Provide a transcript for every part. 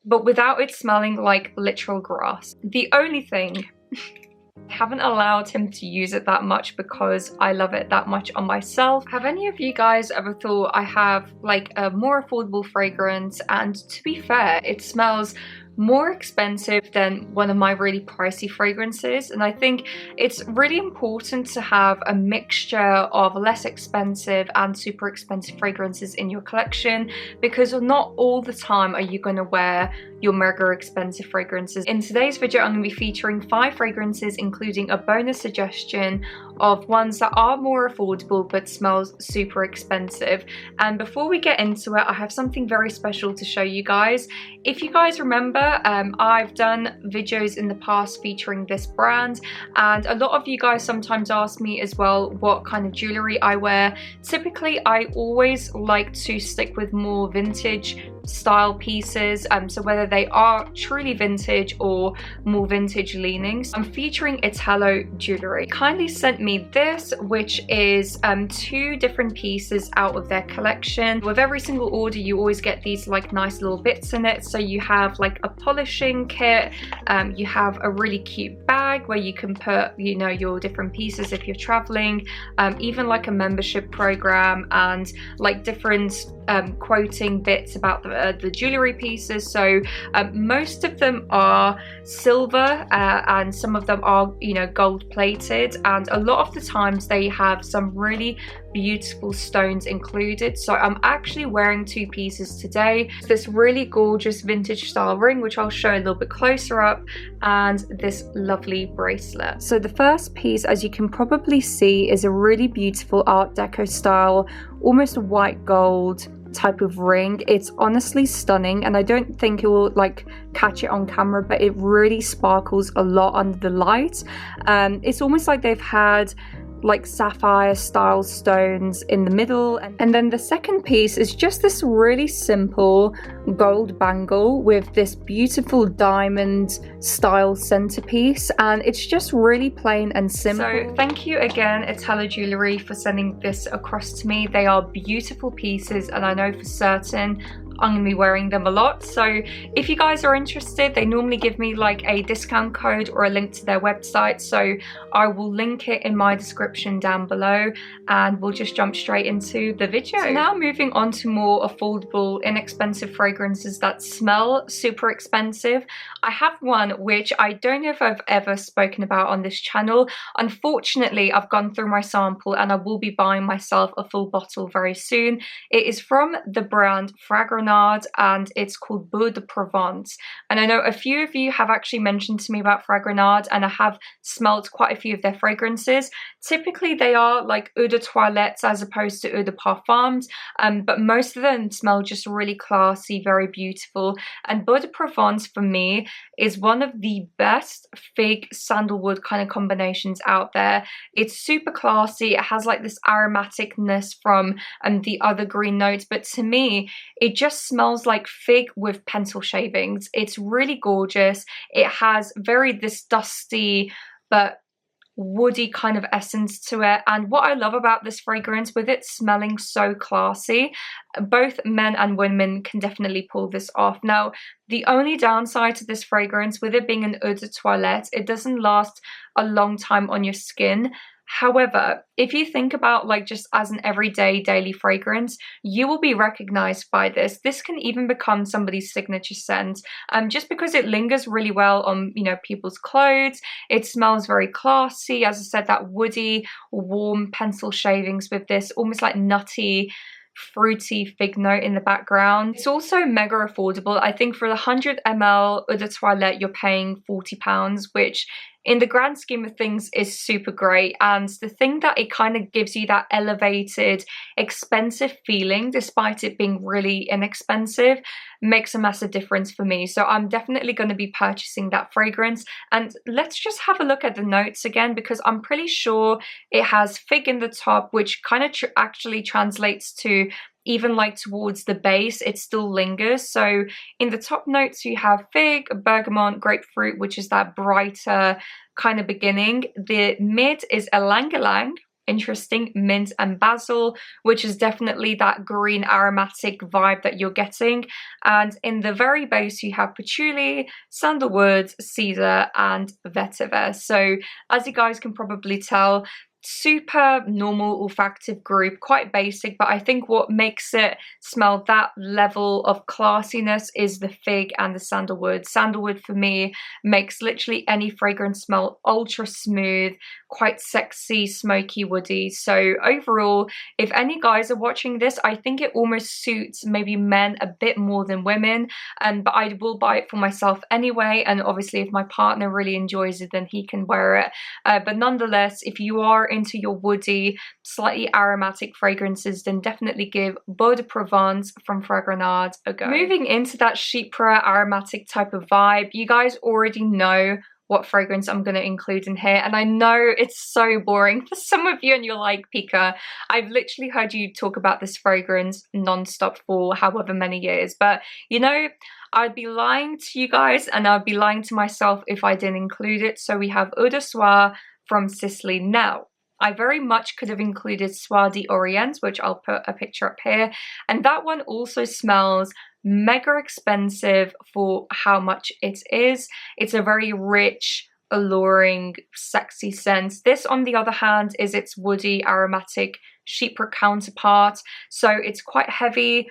but without it smelling like literal grass. The only thing, I haven't allowed him to use it that much because I love it that much on myself. Have any of you guys ever thought I have like a more affordable fragrance, and to be fair, it smells more expensive than one of my really pricey fragrances? And I think it's really important to have a mixture of less expensive and super expensive fragrances in your collection, because not all the time are you going to wear your mega expensive fragrances. In today's video, I'm going to be featuring 5 fragrances, including a bonus suggestion of ones that are more affordable but smells super expensive. And before we get into it, I have something very special to show you guys. If you guys remember, I've done videos in the past featuring this brand, and a lot of you guys sometimes ask me as well what kind of jewellery I wear. Typically, I always like to stick with more vintage style pieces, so whether they are truly vintage or more vintage leanings. I'm featuring Italo Jewellery. Kindly sent me this, which is 2 different pieces out of their collection. With every single order, you always get these like nice little bits in it. So you have like a polishing kit, you have a really cute bag where you can put, you know, your different pieces if you're traveling, even like a membership program, and like different quoting bits about the jewellery pieces. So most of them are silver, and some of them are, you know, gold plated, and a lot of the times they have some really beautiful stones included. So I'm actually wearing 2 pieces today. This really gorgeous vintage style ring, which I'll show a little bit closer up, and this lovely bracelet. So the first piece, as you can probably see, is a really beautiful Art Deco style, almost white gold type of ring. It's honestly stunning, and I don't think it will like catch it on camera, but it really sparkles a lot under the light. It's almost like they've had like sapphire style stones in the middle, and then the second piece is just this really simple gold bangle with this beautiful diamond style centerpiece, and it's just really plain and simple. So thank you again, Italo Jewellery, for sending this across to me. They are beautiful pieces, and I know for certain I'm gonna be wearing them a lot. So if you guys are interested, they normally give me like a discount code or a link to their website, so I will link it in my description down below, and we'll just jump straight into the video. So now moving on to more affordable, inexpensive fragrances that smell super expensive. I have one which I don't know if I've ever spoken about on this channel. Unfortunately, I've gone through my sample and I will be buying myself a full bottle very soon. It is from the brand Fragonard, and it's called Beau de Provence. And I know a few of you have actually mentioned to me about Fragonard, and I have smelt quite a few of their fragrances. Typically they are like eau de toilettes as opposed to eau de parfums, but most of them smell just really classy, very beautiful. And Beau de Provence for me is one of the best fig sandalwood kind of combinations out there. It's super classy. It has like this aromaticness from the other green notes, but to me it just smells like fig with pencil shavings. It's really gorgeous. It has very this dusty but woody kind of essence to it, and what I love about this fragrance, with it smelling so classy, both men and women can definitely pull this off. Now the only downside to this fragrance, with it being an eau de toilette, it doesn't last a long time on your skin. However, if you think about like just as an everyday daily fragrance, you will be recognized by this. This can even become somebody's signature scent, just because it lingers really well on, you know, people's clothes. It smells very classy. As I said, that woody, warm pencil shavings with this almost like nutty, fruity fig note in the background. It's also mega affordable. I think for the 100 ml eau de toilette, you're paying £40, which in the grand scheme of things is super great. And the thing that it kind of gives you that elevated, expensive feeling, despite it being really inexpensive, makes a massive difference for me. So I'm definitely going to be purchasing that fragrance. And let's just have a look at the notes again, because I'm pretty sure it has fig in the top, which kind of actually translates to even like towards the base, it still lingers. So in the top notes you have fig, bergamot, grapefruit, which is that brighter kind of beginning. The mid is ylang ylang, interesting, mint and basil, which is definitely that green aromatic vibe that you're getting. And in the very base you have patchouli, sandalwood, cedar and vetiver. So as you guys can probably tell, super normal olfactive group, quite basic, but I think what makes it smell that level of classiness is the fig and the sandalwood. Sandalwood for me makes literally any fragrance smell ultra smooth, quite sexy, smoky, woody. So overall, if any guys are watching this, I think it almost suits maybe men a bit more than women, but I will buy it for myself anyway, and obviously if my partner really enjoys it then he can wear it, but nonetheless, if you are into your woody, slightly aromatic fragrances, then definitely give Beau de Provence from Fragonard a go. Moving into that chypre aromatic type of vibe, you guys already know what fragrance I'm going to include in here, and I know it's so boring for some of you and you're like, Pika, I've literally heard you talk about this fragrance non-stop for however many years, but you know, I'd be lying to you guys and I'd be lying to myself if I didn't include it. So we have Eau Du Soir from Sisley. Now, I very much could have included Soir d'Orient, which I'll put a picture up here, and that one also smells mega expensive for how much it is. It's a very rich, alluring, sexy scent. This, on the other hand, is its woody, aromatic chypre counterpart, so it's quite heavy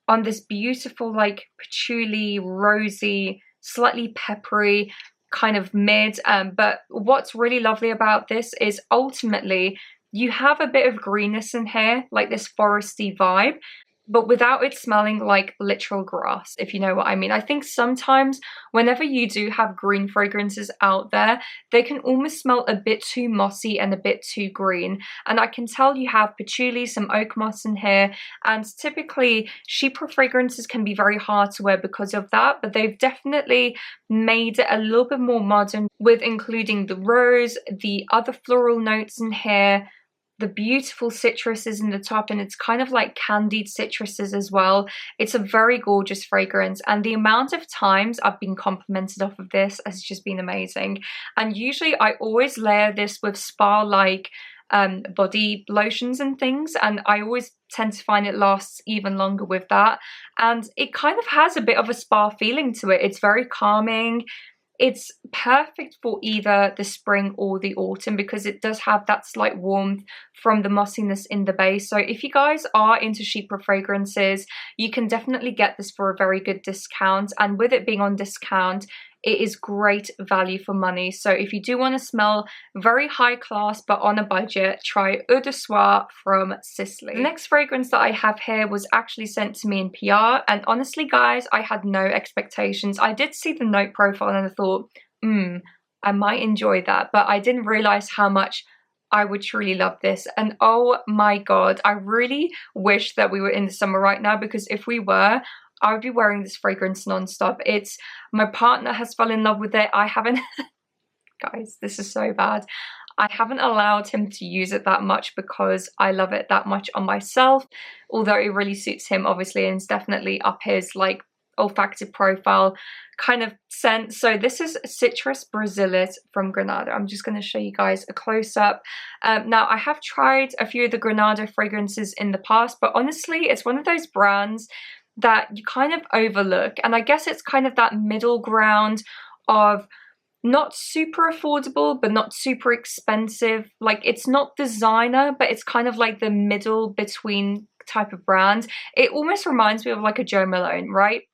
on this beautiful, like, patchouli, rosy, slightly peppery kind of mid, but what's really lovely about this is ultimately you have a bit of greenness in here, like this foresty vibe, but without it smelling like literal grass, if you know what I mean. I think sometimes whenever you do have green fragrances out there, they can almost smell a bit too mossy and a bit too green. And I can tell you have patchouli, some oak moss in here, and typically chypre fragrances can be very hard to wear because of that, but they've definitely made it a little bit more modern with including the rose, the other floral notes in here, the beautiful citruses in the top, and it's kind of like candied citruses as well. It's a very gorgeous fragrance, and the amount of times I've been complimented off of this has just been amazing. And usually I always layer this with spa-like body lotions and things, and I always tend to find it lasts even longer with that, and it kind of has a bit of a spa feeling to it. It's very calming. It's perfect for either the spring or the autumn because it does have that slight warmth from the mossiness in the base. So if you guys are into chypre fragrances, you can definitely get this for a very good discount, and with it being on discount, it is great value for money. So if you do want to smell very high class but on a budget, try Eau Du Soir from Sisley. The next fragrance that I have here was actually sent to me in PR, and honestly guys, I had no expectations. I did see the note profile and I thought, I might enjoy that, but I didn't realize how much I would truly love this. And oh my god, I really wish that we were in the summer right now, because if we were, I would be wearing this fragrance non-stop. It's, my partner has fallen in love with it. I haven't, guys, this is so bad. I haven't allowed him to use it that much because I love it that much on myself, although it really suits him obviously, and it's definitely up his like olfactive profile kind of scent. So this is Citrus Brasilis from Granado. I'm just going to show you guys a close-up. Now I have tried a few of the Granado fragrances in the past, but honestly it's one of those brands that you kind of overlook, and I guess it's kind of that middle ground of not super affordable but not super expensive. Like, it's not designer, but it's kind of like the middle between type of brand. It almost reminds me of like a Jo Malone, right?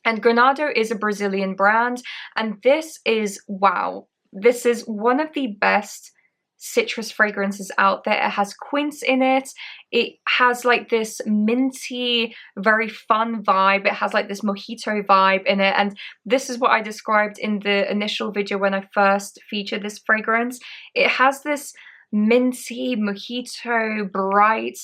And Granado is a Brazilian brand, and this is, wow, this is one of the best citrus fragrances out there. It has quince in it. It has like this minty, very fun vibe. It has like this mojito vibe in it, and this is what I described in the initial video when I first featured this fragrance. It has this minty, mojito, bright,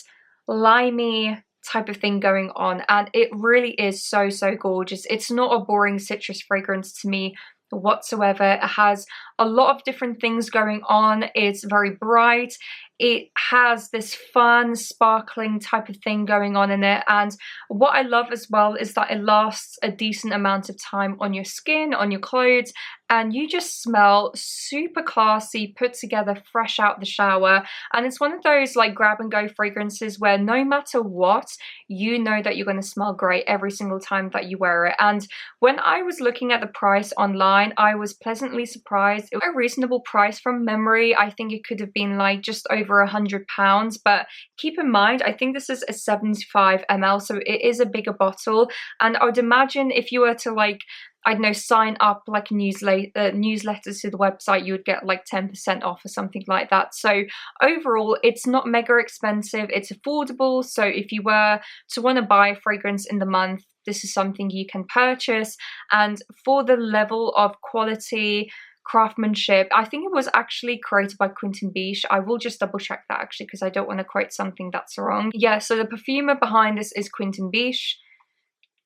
limey type of thing going on, and it really is so gorgeous. It's not a boring citrus fragrance to me whatsoever. It has a lot of different things going on. It's very bright. it has this fun, sparkling type of thing going on in it. And what I love as well is that it lasts a decent amount of time on your skin, on your clothes, and you just smell super classy, put together, fresh out the shower. And it's one of those like grab and go fragrances where no matter what, you know that you're going to smell great every single time that you wear it. And when I was looking at the price online, I was pleasantly surprised. It was a reasonable price from memory. I think it could have been like just over £100, but keep in mind, I think this is a 75 ml, so it is a bigger bottle. And I would imagine if you were to like, I don't know, sign up like newsletters to the website, you would get like 10% off or something like that. So overall, it's not mega expensive, it's affordable. So if you were to want to buy a fragrance in the month, this is something you can purchase. And for the level of quality, craftsmanship, I think it was actually created by Quentin Biche. I will just double check that actually, because I don't want to quote something that's wrong. Yeah, so the perfumer behind this is Quentin Biche.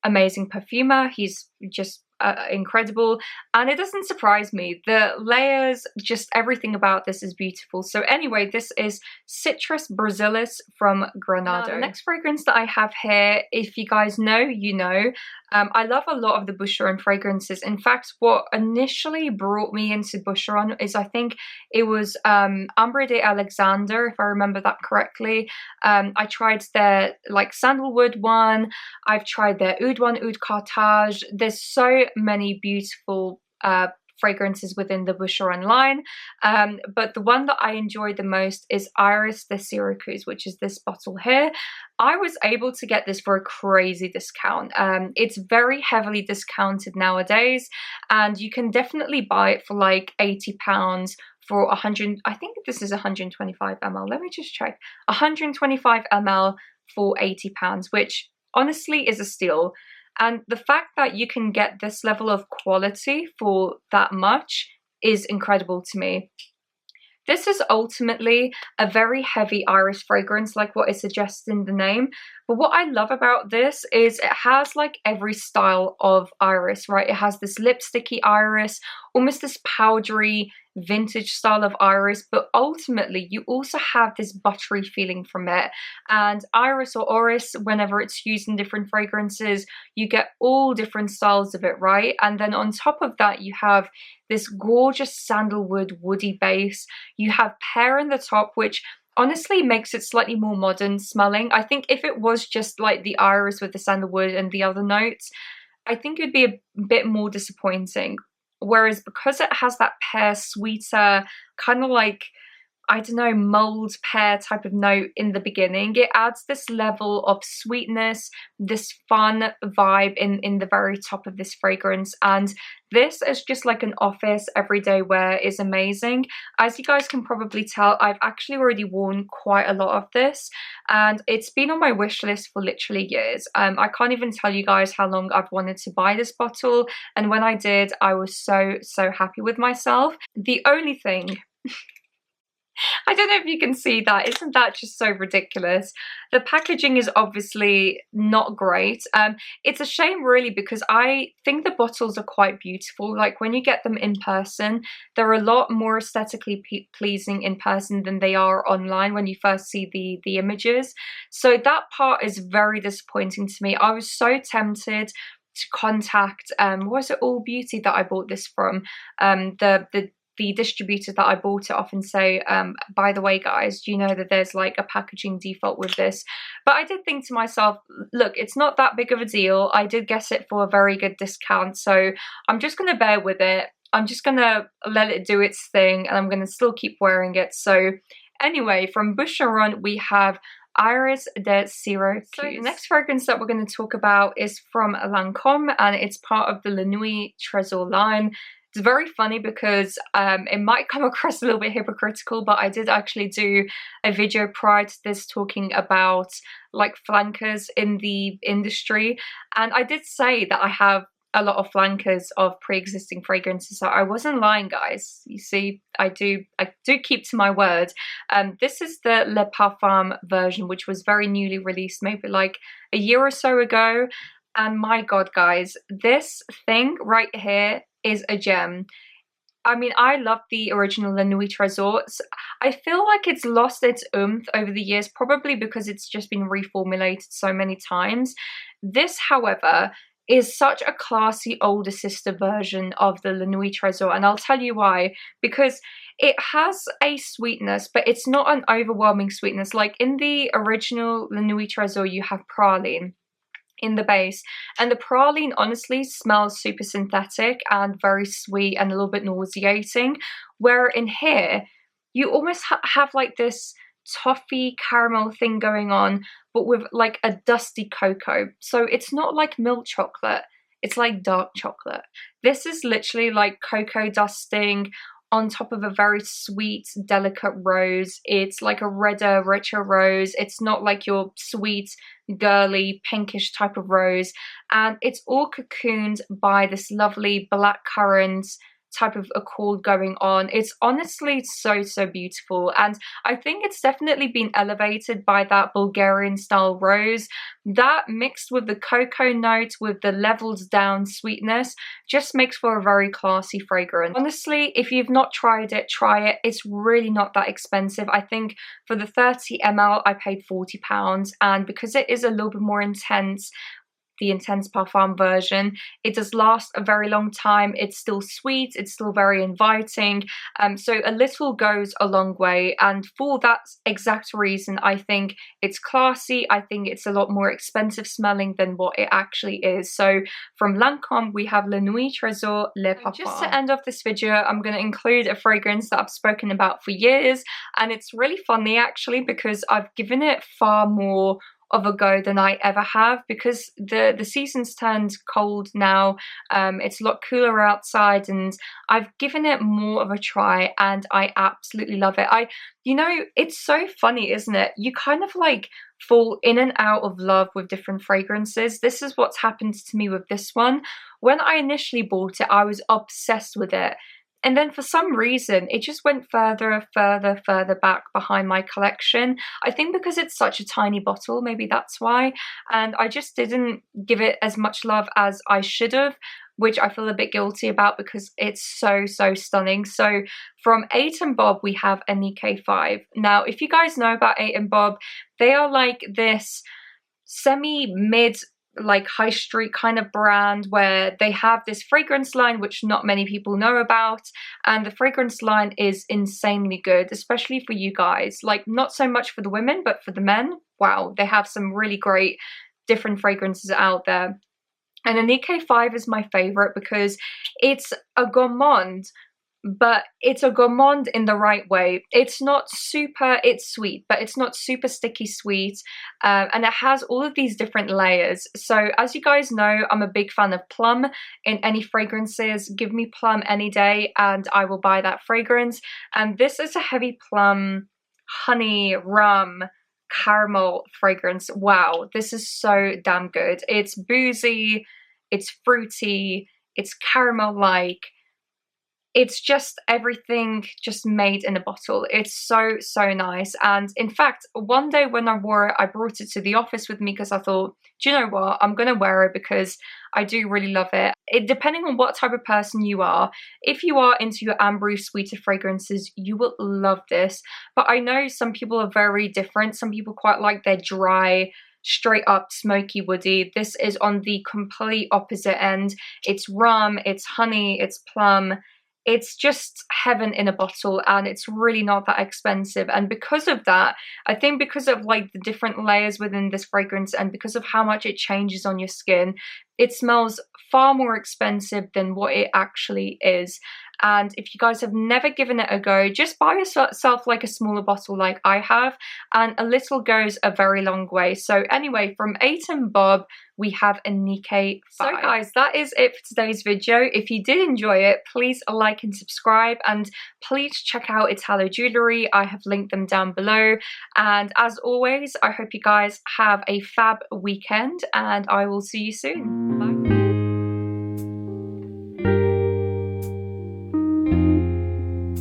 Amazing perfumer. He's just incredible, and it doesn't surprise me. The layers, just everything about this is beautiful. So anyway, this is Citrus Brasilis from Granado. Now, the next fragrance that I have here, if you guys know, you know, I love a lot of the Boucheron fragrances. In fact, what initially brought me into Boucheron is, I think it was Ambre de Alexander, if I remember that correctly. I tried their like sandalwood one, I've tried their oud one, oud cartage. There's so many beautiful fragrances within the Boucheron line, but the one that I enjoyed the most is Iris de Syracuse, which is this bottle here. I was able to get this for a crazy discount. It's very heavily discounted nowadays, and you can definitely buy it for like £80 for 100, I think this is 125 ml. Let me just check. 125 ml for £80, which honestly is a steal. And the fact that you can get this level of quality for that much is incredible to me. This is ultimately a very heavy iris fragrance, like what it suggests in the name. But what I love about this is it has like every style of iris, right? It has this lipsticky iris, almost this powdery vintage style of iris, but ultimately you also have this buttery feeling from it. And iris or orris, whenever it's used in different fragrances, you get all different styles of it, right? And then on top of that, you have this gorgeous sandalwood woody base. You have pear in the top, which honestly makes it slightly more modern smelling. I think if it was just like the iris with the sandalwood and the other notes, I think it'd be a bit more disappointing. Whereas because it has that pear sweeter, kind of like, I don't know, mulled pear type of note in the beginning, it adds this level of sweetness, this fun vibe in the very top of this fragrance. And this is just like an office everyday wear, is amazing. As you guys can probably tell, I've actually already worn quite a lot of this, and it's been on my wish list for literally years. I can't even tell you guys how long I've wanted to buy this bottle, and when I did, I was so happy with myself. The only thing I don't know if you can see that. Isn't that just so ridiculous? The packaging is obviously not great. It's a shame really, because I think the bottles are quite beautiful. Like when you get them in person, they're a lot more aesthetically pleasing in person than they are online when you first see the images. So that part is very disappointing to me. I was so tempted to contact, was it All Beauty that I bought this from? The distributor that I bought it off, and say, by the way guys, do you know that there's like a packaging default with this? But I did think to myself, look, it's not that big of a deal. I did get it for a very good discount, so I'm just gonna bear with it. I'm just gonna let it do its thing, and I'm gonna still keep wearing it. So anyway, from Boucheron we have Iris de Syracuse. So the next fragrance that we're going to talk about is from Lancome, and it's part of the Nuit Tresor line. It's very funny because it might come across a little bit hypocritical, but I did actually do a video prior to this talking about like flankers in the industry, and I did say that I have a lot of flankers of pre-existing fragrances, so I wasn't lying, guys. You see, I do keep to my word. This is the Le Parfum version, which was very newly released, maybe like a year or so ago, and my god guys, this thing right here is a gem. I mean, I love the original La Nuit Tresor. I feel like it's lost its oomph over the years, probably because it's just been reformulated so many times. This, however, is such a classy older sister version of the La Nuit Tresor, and I'll tell you why. Because it has a sweetness, but it's not an overwhelming sweetness. Like in the original La Nuit Tresor, you have praline in the base, and the praline honestly smells super synthetic and very sweet and a little bit nauseating, where in here you almost have like this toffee caramel thing going on, but with like a dusty cocoa. So it's not like milk chocolate, it's like dark chocolate. This is literally like cocoa dusting on top of a very sweet, delicate rose. It's like a redder, richer rose. It's not like your sweet, girly, pinkish type of rose. And it's all cocooned by this lovely black currant type of accord going on. It's honestly so beautiful, and I think it's definitely been elevated by that Bulgarian style rose. That mixed with the cocoa note with the levels down sweetness just makes for a very classy fragrance. Honestly, if you've not tried it, try it. It's really not that expensive. I think for the 30 ml I paid £40, and because it is a little bit more intense, the intense parfum version, it does last a very long time. It's still sweet, it's still very inviting, so a little goes a long way, and for that exact reason I think it's classy. I think it's a lot more expensive smelling than what it actually is. So from Lancome we have La Nuit Tresor Le Parfum. Just to end off this video, I'm going to include a fragrance that I've spoken about for years, and it's really funny actually because I've given it far more of a go than I ever have, because the season's turned cold now. It's a lot cooler outside, and I've given it more of a try, and I absolutely love it. You know, it's so funny, isn't it? You kind of like fall in and out of love with different fragrances. This is what's happened to me with this one. When I initially bought it, I was obsessed with it. And then for some reason, it just went further back behind my collection. I think because it's such a tiny bottle, maybe that's why. And I just didn't give it as much love as I should have, which I feel a bit guilty about because it's so stunning. So from 8 and Bob, we have Annicke 5. Now, if you guys know about 8 and Bob, they are like this semi-mid, like high street kind of brand where they have this fragrance line which not many people know about, and the fragrance line is insanely good, especially for you guys. Like, not so much for the women, but for the men, wow, they have some really great different fragrances out there. And Annicke 5 is my favorite because it's a gourmand, but it's a gourmand in the right way. It's not super, it's sweet, but it's not super sticky sweet, and it has all of these different layers. So as you guys know, I'm a big fan of plum in any fragrances. Give me plum any day and I will buy that fragrance. And this is a heavy plum, honey, rum, caramel fragrance. Wow, this is so damn good. It's boozy, it's fruity, it's caramel-like. It's just everything just made in a bottle. It's so nice. And in fact, one day when I wore it, I brought it to the office with me because I thought, do you know what? I'm going to wear it because I do really love it. Depending on what type of person you are, if you are into your ambery, sweeter fragrances, you will love this. But I know some people are very different. Some people quite like their dry, straight up smoky woody. This is on the complete opposite end. It's rum, it's honey, it's plum. It's just heaven in a bottle, and it's really not that expensive. And because of that, I think because of like the different layers within this fragrance and because of how much it changes on your skin, it smells far more expensive than what it actually is. And if you guys have never given it a go, just buy yourself like a smaller bottle like I have, and a little goes a very long way. So anyway, from 8 and Bob, we have Annicke 5. So guys, that is it for today's video. If you did enjoy it, please like and subscribe, and please check out Italo Jewellery. I have linked them down below. And as always, I hope you guys have a fab weekend, and I will see you soon. Bye.